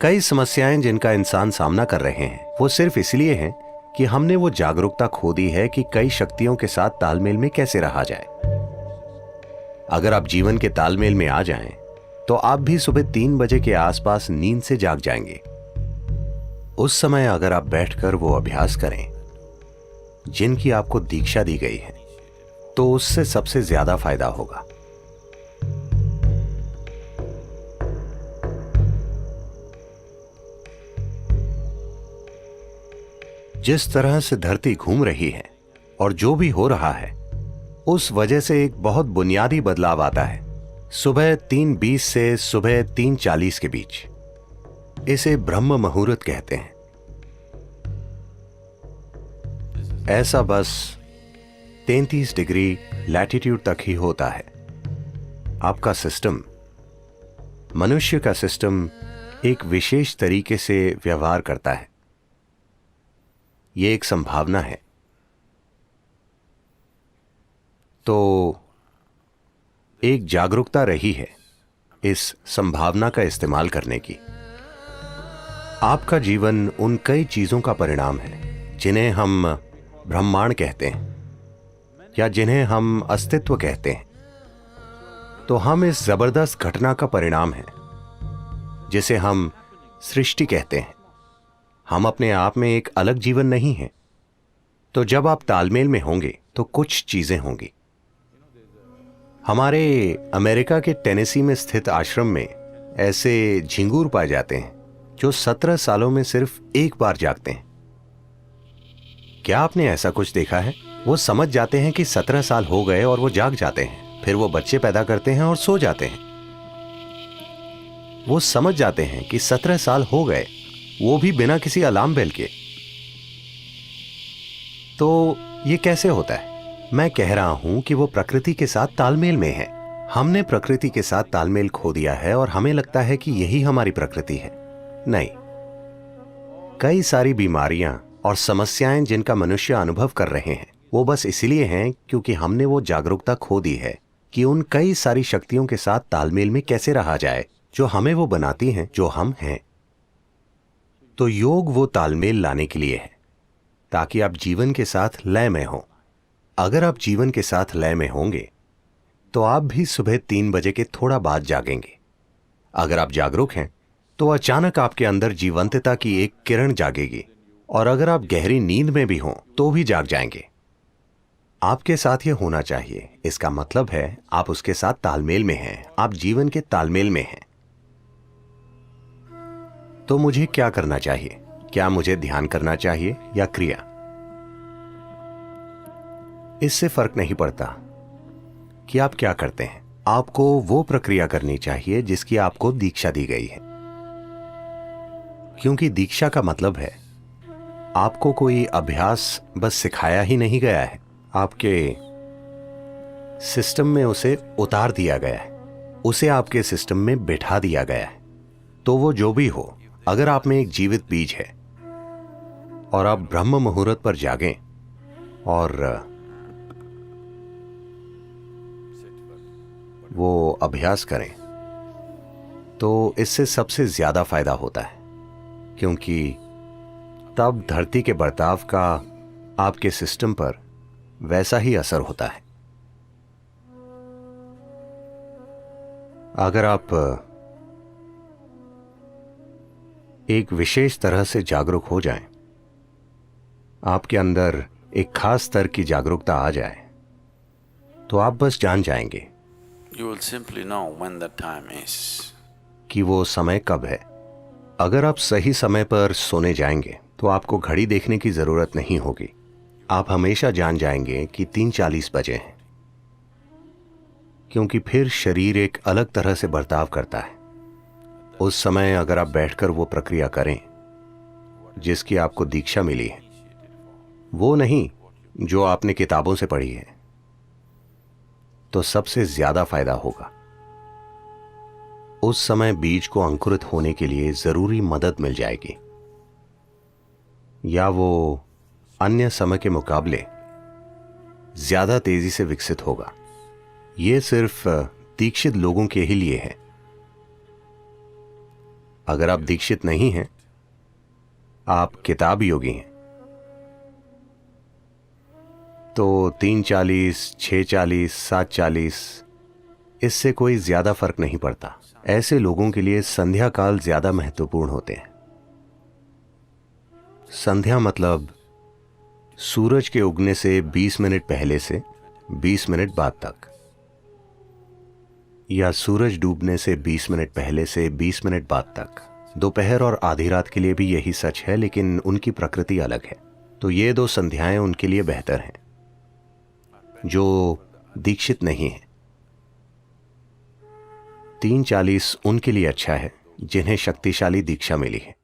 कई समस्याएं जिनका इंसान सामना कर रहे हैं वो सिर्फ इसलिए हैं कि हमने वो जागरूकता खो दी है कि कई शक्तियों के साथ तालमेल में कैसे रहा जाए। अगर आप जीवन के तालमेल में आ जाएं, तो आप भी सुबह 3 बजे के आसपास नींद से जाग जाएंगे। उस समय अगर आप बैठकर वो अभ्यास करें जिनकी आपको दीक्षा दी गई है, तो उससे सबसे ज्यादा फायदा होगा। जिस तरह से धरती घूम रही है और जो भी हो रहा है, उस वजह से एक बहुत बुनियादी बदलाव आता है सुबह 3:20 से सुबह 3:40 के बीच। इसे ब्रह्म मुहूर्त कहते हैं। ऐसा बस 33 डिग्री लैटिट्यूड तक ही होता है। आपका सिस्टम, मनुष्य का सिस्टम एक विशेष तरीके से व्यवहार करता है। यह एक संभावना है। तो एक जागरूकता रही है इस संभावना का इस्तेमाल करने की। आपका जीवन उन कई चीजों का परिणाम है जिन्हें हम ब्रह्मांड कहते हैं या जिन्हें हम अस्तित्व कहते हैं। तो हम इस जबरदस्त घटना का परिणाम है जिसे हम सृष्टि कहते हैं। हम अपने आप में एक अलग जीवन नहीं है। तो जब आप तालमेल में होंगे तो कुछ चीजें होंगी। हमारे अमेरिका के टेनेसी में स्थित आश्रम में ऐसे झिंगूर पाए जाते हैं जो 17 सालों में सिर्फ एक बार जागते हैं। क्या आपने ऐसा कुछ देखा है? वो समझ जाते हैं कि 17 साल हो गए और वो जाग जाते हैं। फिर वो बच्चे पैदा करते हैं और सो जाते हैं। वो समझ जाते हैं कि 17 साल हो गए, वो भी बिना किसी अलार्म बेल के। तो ये कैसे होता है? मैं कह रहा हूं कि वो प्रकृति के साथ तालमेल में है। हमने प्रकृति के साथ तालमेल खो दिया है और हमें लगता है कि यही हमारी प्रकृति है। नहीं, कई सारी बीमारियां और समस्याएं जिनका मनुष्य अनुभव कर रहे हैं, वो बस इसलिए हैं क्योंकि हमने वो जागरूकता खो दी है कि उन कई सारी शक्तियों के साथ तालमेल में कैसे रहा जाए जो हमें वो बनाती हैं जो हम हैं। तो योग वो तालमेल लाने के लिए है ताकि आप जीवन के साथ लय में हो। अगर आप जीवन के साथ लय में होंगे तो आप भी सुबह 3 बजे के थोड़ा बाद जागेंगे। अगर आप जागरूक हैं तो अचानक आपके अंदर जीवंतता की एक किरण जागेगी, और अगर आप गहरी नींद में भी हों तो भी जाग जाएंगे। आपके साथ ये होना चाहिए। इसका मतलब है आप उसके साथ तालमेल में हैं, आप जीवन के तालमेल में हैं। तो मुझे क्या करना चाहिए? क्या मुझे ध्यान करना चाहिए या क्रिया? इससे फर्क नहीं पड़ता कि आप क्या करते हैं। आपको वो प्रक्रिया करनी चाहिए जिसकी आपको दीक्षा दी गई है, क्योंकि दीक्षा का मतलब है आपको कोई अभ्यास बस सिखाया ही नहीं गया है, आपके सिस्टम में उसे उतार दिया गया है, उसे आपके सिस्टम में बैठा दिया गया है। तो वो जो भी हो, अगर आप में एक जीवित बीज है और आप ब्रह्म मुहूर्त पर जागें और वो अभ्यास करें, तो इससे सबसे ज्यादा फायदा होता है, क्योंकि तब धरती के बर्ताव का आपके सिस्टम पर वैसा ही असर होता है। अगर आप एक विशेष तरह से जागरूक हो जाएं, आपके अंदर एक खास स्तर की जागरूकता आ जाए, तो आप बस जान जाएंगे You will simply know when the time is. कि वो समय कब है। अगर आप सही समय पर सोने जाएंगे तो आपको घड़ी देखने की जरूरत नहीं होगी। आप हमेशा जान जाएंगे कि 3:40 बजे हैं, क्योंकि फिर शरीर एक अलग तरह से बर्ताव करता है। उस समय अगर आप बैठकर वो प्रक्रिया करें जिसकी आपको दीक्षा मिली है, वो नहीं जो आपने किताबों से पढ़ी है, तो सबसे ज्यादा फायदा होगा। उस समय बीज को अंकुरित होने के लिए जरूरी मदद मिल जाएगी, या वो अन्य समय के मुकाबले ज्यादा तेजी से विकसित होगा। यह सिर्फ दीक्षित लोगों के ही लिए है। अगर आप दीक्षित नहीं हैं, आप किताब योगी हैं, तो 3:40, 6:40, 7:40 इससे कोई ज्यादा फर्क नहीं पड़ता। ऐसे लोगों के लिए संध्या काल ज्यादा महत्वपूर्ण होते हैं। संध्या मतलब सूरज के उगने से 20 मिनट पहले से 20 मिनट बाद तक, या सूरज डूबने से 20 मिनट पहले से 20 मिनट बाद तक। दोपहर और आधी रात के लिए भी यही सच है, लेकिन उनकी प्रकृति अलग है। तो ये 2 संध्याएं उनके लिए बेहतर हैं जो दीक्षित नहीं हैं। 3:40 उनके लिए अच्छा है जिन्हें शक्तिशाली दीक्षा मिली है।